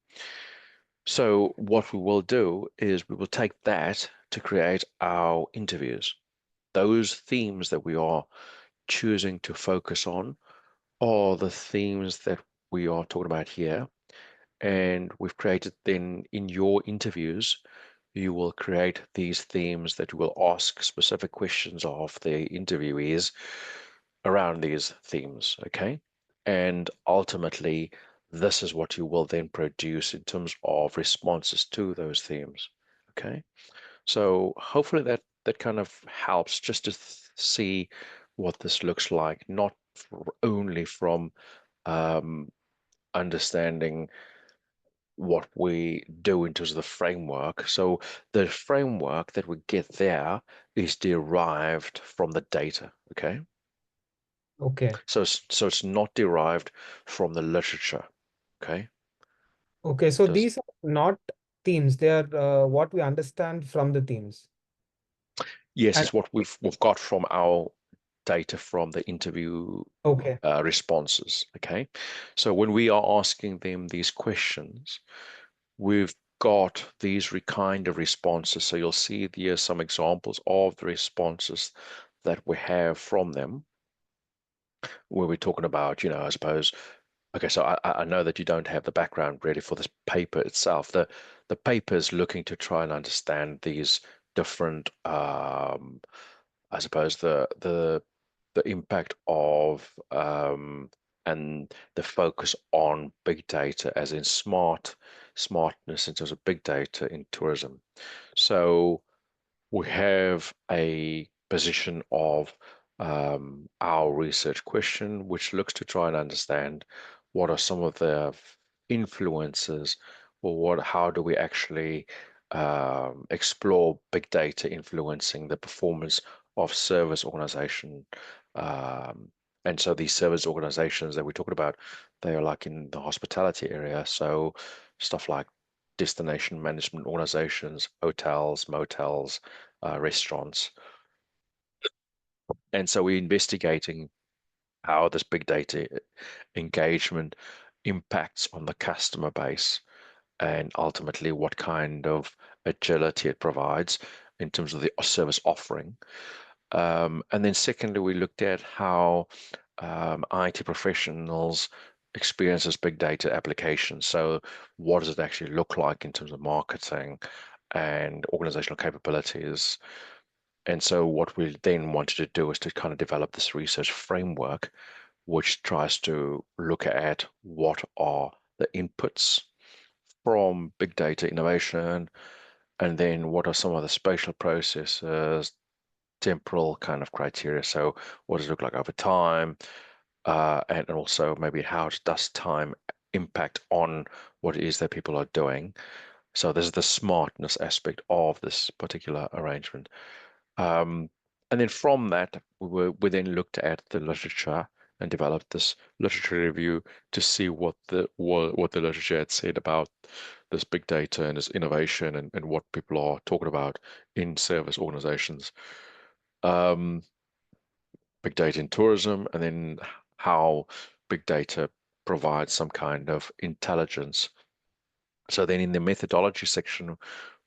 So what we will do is we will take that to create our interviews. Those themes that we are choosing to focus on are the themes that we are talking about here. And we've created then in your interviews, you will create these themes that you will ask specific questions of the interviewees around these themes, okay? And ultimately, this is what you will then produce in terms of responses to those themes, okay? So hopefully that kind of helps just to see what this looks like, not only from um, understanding what we do in terms of the framework. So the framework that we get there is derived from the data, okay? Okay. So it's not derived from the literature, okay? Okay. So Does these are not themes. They are what we understand from the themes. Yes, And it's what we've got from our data from the interview okay. responses, okay? So when we are asking them these questions, we've got these kind of responses. So you'll see here some examples of the responses that we have from them, where we're talking about, I suppose, okay, so I know that you don't have the background really for this paper itself. The paper is looking to try and understand these different, I suppose, the impact of and the focus on big data, as in smart smartness in terms of big data in tourism. So we have a position of our research question, which looks to try and understand what are some of the influences, or how do we actually explore big data influencing the performance of service organization. Um, and so these service organizations that we're talking about, they are like in the hospitality area. So stuff like destination management organizations, hotels, motels, restaurants. And so we're investigating how this big data engagement impacts on the customer base, and ultimately what kind of agility it provides in terms of the service offering. And then secondly, we looked at how IT professionals experiences big data applications. So what does it actually look like in terms of marketing and organizational capabilities? And so what we then wanted to do is to kind of develop this research framework, which tries to look at what are the inputs from big data innovation, and then what are some of the spatial processes, temporal kind of criteria. So what does it look like over time? And also maybe how does time impact on what it is that people are doing? So this is the smartness aspect of this particular arrangement. Um, and then from that, we then looked at the literature and developed this literature review to see what the literature had said about this big data and this innovation, and what people are talking about in service organizations. Um, Big data in tourism, and then how big data provides some kind of intelligence. So then in the methodology section,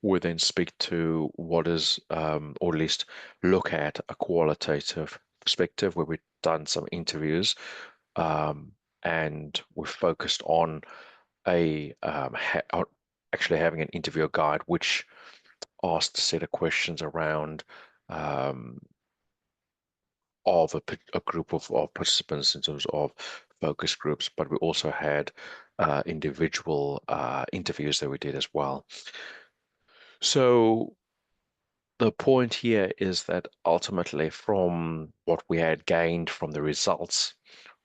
we then speak to what is, or at least look at a qualitative perspective where we've done some interviews, and we're focused on actually having an interviewer guide which asked a set of questions around um, of a group of participants in terms of focus groups, but we also had individual interviews that we did as well. So the point here is that ultimately, from what we had gained from the results,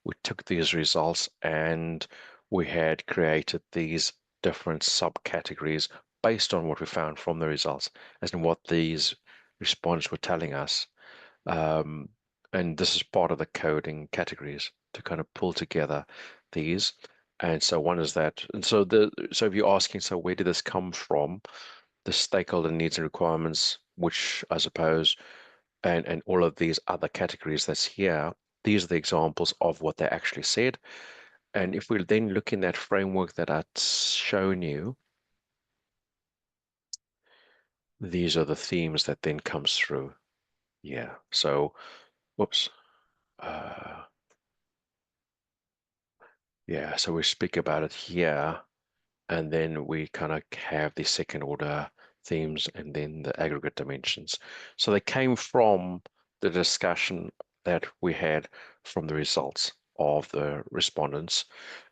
we took these results and we had created these different subcategories based on what we found from the results, as in what these respondents were telling us. Um, and this is part of the coding categories to kind of pull together these. And so one is that, and so if you're asking, so where did this come from? The stakeholder needs and requirements, which I suppose, and all of these other categories that's here, these are the examples of what they actually said. And if we then look in that framework that I've shown you, these are the themes that then comes through. Yeah. So, whoops. Uh, Yeah, so we speak about it here, and then we kind of have the second order themes and then the aggregate dimensions. So they came from the discussion that we had from the results of the respondents,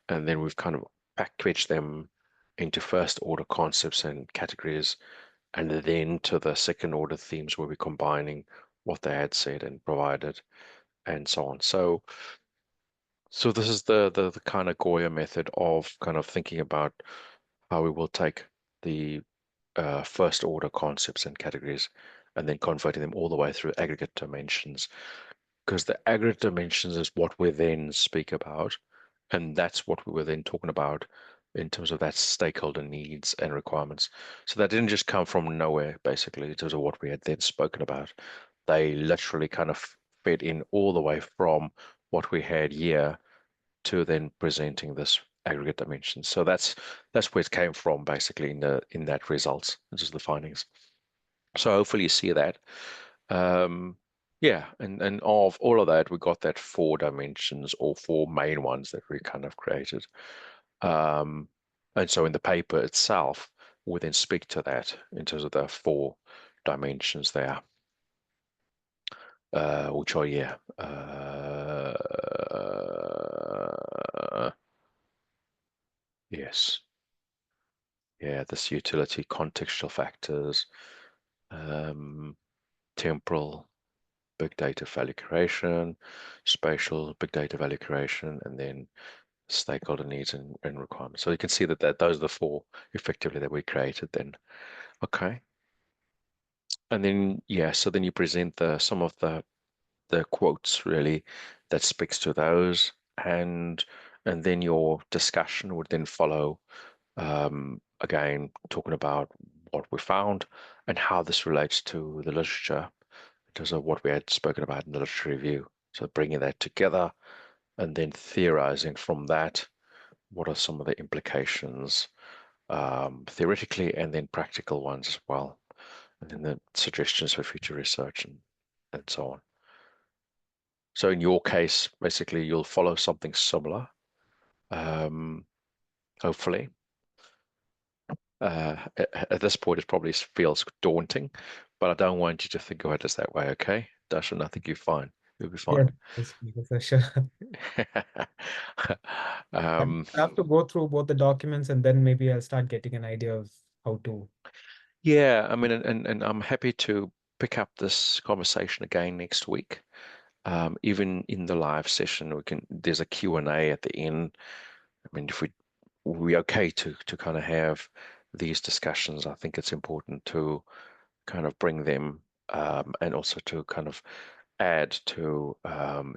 and then we've kind of packaged them into first order concepts and categories, and then to the second order themes where we're combining what they had said and provided and so on. So this is the kind of Goya method of kind of thinking about how we will take the first order concepts and categories and then converting them all the way through aggregate dimensions. Because the aggregate dimensions is what we then speak about, and that's what we were then talking about in terms of that stakeholder needs and requirements. So that didn't just come from nowhere, basically, in terms of what we had then spoken about. They literally kind of fed in all the way from what we had here to then presenting this aggregate dimension. So that's where it came from, basically, in that results, which is the findings. So hopefully you see that. Um, yeah, and of all of that, we got that 4 dimensions, or 4 main ones that we kind of created. Um, and so in the paper itself, we then speak to that in terms of the 4 dimensions there, which are, yeah, yes. Yeah, this utility, contextual factors, um, temporal, big data value creation, spatial, big data value creation, and then stakeholder needs and requirements. So you can see that those are the four effectively that we created then. Okay. And then, yeah, so then you present some of the quotes really that speaks to those, and then your discussion would then follow, again talking about what we found and how this relates to the literature in terms of what we had spoken about in the literature review. So bringing that together and then theorizing from that, what are some of the implications, theoretically and then practical ones as well, and then the suggestions for future research and so on. So in your case, basically, you'll follow something similar, um, hopefully. At this point, it probably feels daunting, but I don't want you to think of it as that way, okay? Dashan, I think you're fine. You'll be Yes, fine. yes, for sure. Um, I have to go through both the documents and then maybe I'll start getting an idea of how to. yeah, I mean, and I'm happy to pick up this conversation again next week. Even in the live session, there's a Q&A at the end. I mean, if we okay to kind of have these discussions, I think it's important to kind of bring them, and also to kind of add to,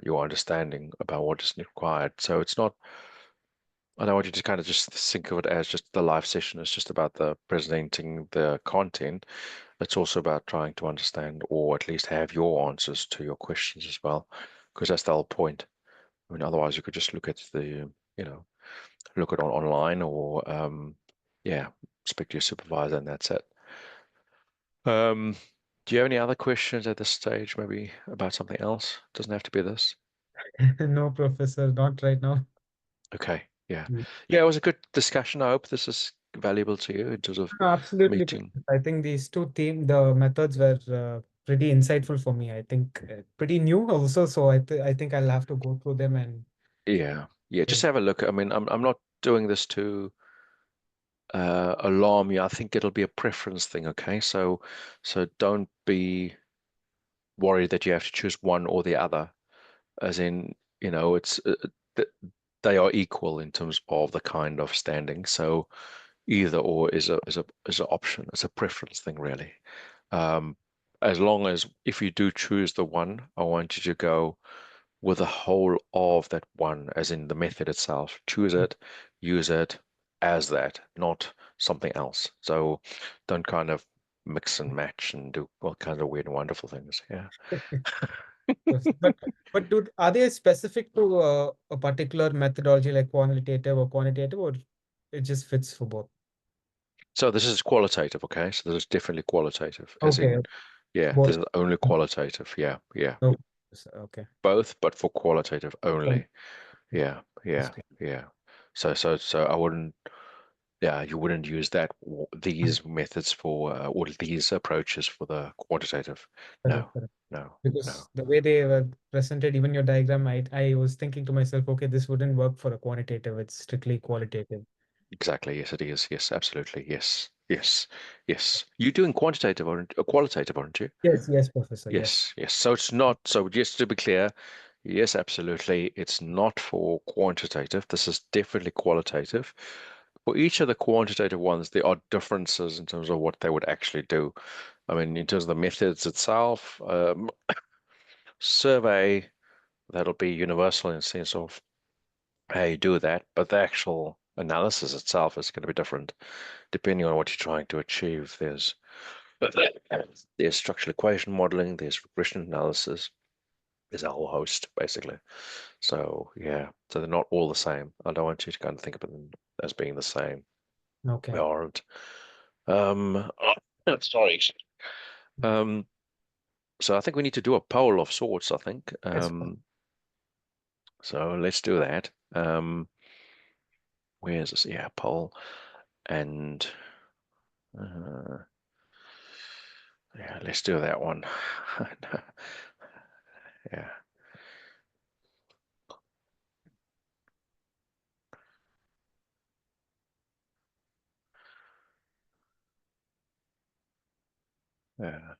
your understanding about what is required. So it's not, I don't want you to kind of just think of it as just the live session. It's just about the presenting the content. It's also about trying to understand or at least have your answers to your questions as well, because that's the whole point. I mean, otherwise you could just look at you know, look at online or, yeah, speak to your supervisor and that's it. Um, do you have any other questions at this stage, maybe about something else? Doesn't have to be this. No, professor, not right now. Okay, yeah. Mm. Yeah, it was a good discussion. I hope this is valuable to you in terms of No, absolutely. meeting. I think the methods were pretty insightful for me. I think pretty new also. So I think I'll have to go through them and. Yeah, yeah, just um, have a look. I mean, I'm not doing this to, alarm you. I think it'll be a preference thing, okay? So don't be worried that you have to choose one or the other, as in, it's, th- they are equal in terms of the kind of standing. So either or is an option. It's a preference thing, really. Um, as long as if you do choose the one, I want you to go with the whole of that one, as in the method itself. Choose it, use it as that, not something else. So don't kind of mix and match and do all kinds of weird and wonderful things. Yeah. Yes, but are they specific to a particular methodology like quantitative, or it just fits for both? So this is qualitative, okay? So this is definitely qualitative, as Okay, in, yeah, both. this is only qualitative. Yeah, yeah. No, okay. Both, but for qualitative Qual- only. Yeah, yeah, yeah. So I wouldn't, yeah, you wouldn't use these methods for, or these approaches for the quantitative. Correct, No, correct. no, no. Because the way they were presented, even your diagram, I was thinking to myself, okay, this wouldn't work for a quantitative. It's strictly qualitative. Exactly. Yes, it is. Yes, absolutely. Yes, yes, yes. You're doing quantitative, qualitative, aren't you? Yes, yes, professor. Yes. Yes, yes. So it's not, so just to be clear, yes, absolutely. It's not for quantitative. This is definitely qualitative. For each of the quantitative ones, there are differences in terms of what they would actually do. I mean, in terms of the methods itself, survey, that'll be universal in the sense of how you do that, but the actual analysis itself is going to be different depending on what you're trying to achieve. There's structural equation modeling, there's regression analysis, there's a whole host basically. So yeah, so they're not all the same. I don't want you to kind of think of them as being the same. They Okay. aren't. Um, sorry. Um, so I think we need to do a poll of sorts, I think. Yes. So let's do that. Where's this? Yeah, poll. And, uh, yeah, let's do that one. Yeah. Yeah.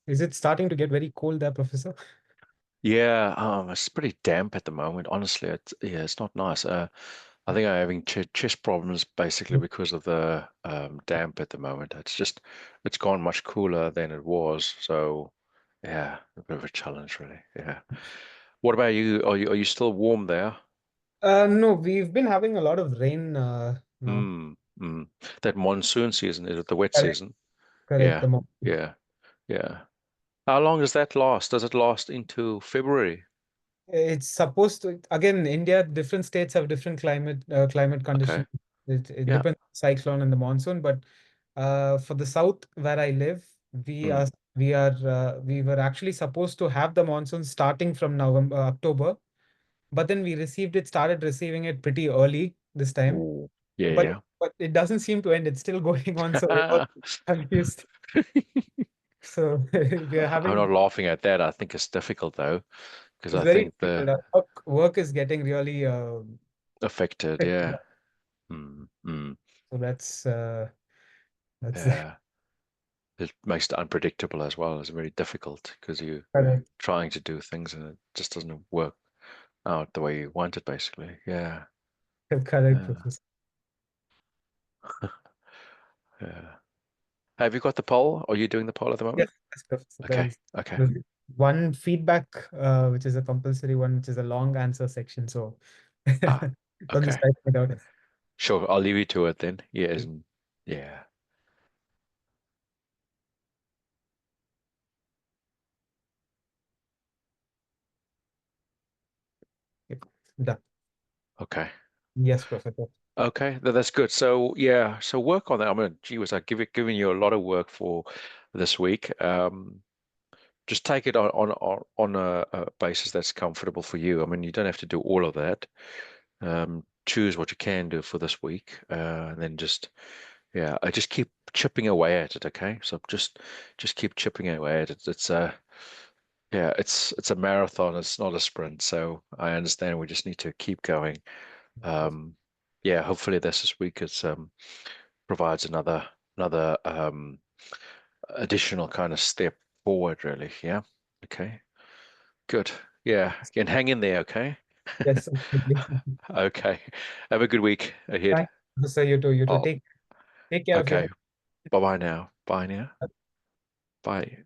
Is it starting to get very cold there, Professor? Yeah, it's pretty damp at the moment. Honestly, it's not nice. I think I'm having chest problems basically because of the damp at the moment. It's gone much cooler than it was. So yeah, a bit of a challenge really. Yeah. What about you? Are you still warm there? No, we've been having a lot of rain now. Mm, mm. That monsoon season, is it the wet Correct, season? correct. Yeah, yeah, yeah. How long does that last? Does it last into February? It's supposed to, again, India, different states have different climate Okay. conditions. It Yeah. depends on the cyclone and the monsoon, but for the south where I live, Mm. we were actually supposed to have the monsoon starting from November, October, but then started receiving it pretty early this time. Ooh. Yeah, But yeah. but it doesn't seem to end. It's still going on, so we're all confused. So we are I'm not having laughing at that. I think it's difficult though, because it's I very think the difficult. Work is getting really affected. affected. Yeah. Mm, mm, So that's yeah. It makes it unpredictable as well. It's very difficult because you're correct. trying to do things and it just doesn't work out the way you want it, basically. Yeah. Correct, Yeah. Professor. Yeah. Have you got the poll? Are you doing the poll at the Yes, moment? yes, Professor. Okay. Okay. There's one feedback, which is a compulsory one, which is a long answer section. So Ah, I'm just okay. typing it out. Sure. I'll leave you to it then. Yes. Yeah. Yep, done. Okay. Yes, Professor. Okay, that's good. So yeah, so work on that. I mean, gee whiz, giving you a lot of work for this week. Just take it on a basis that's comfortable for you. I mean, you don't have to do all of that. Choose what you can do for this week, and then yeah, I just keep chipping away at it. Okay, so just keep chipping away at it. Yeah, it's a marathon. It's not a sprint. So I understand we just need to keep going. Um, yeah, hopefully this week it's provides another additional kind of step forward, really. Yeah. Okay. Good. Yeah. And hang in there. Okay. Yes, absolutely. Okay. Have a good week ahead. Thank you, Professor. You too. You too. Oh, Take care of your okay. Bye bye now. Bye now. Bye.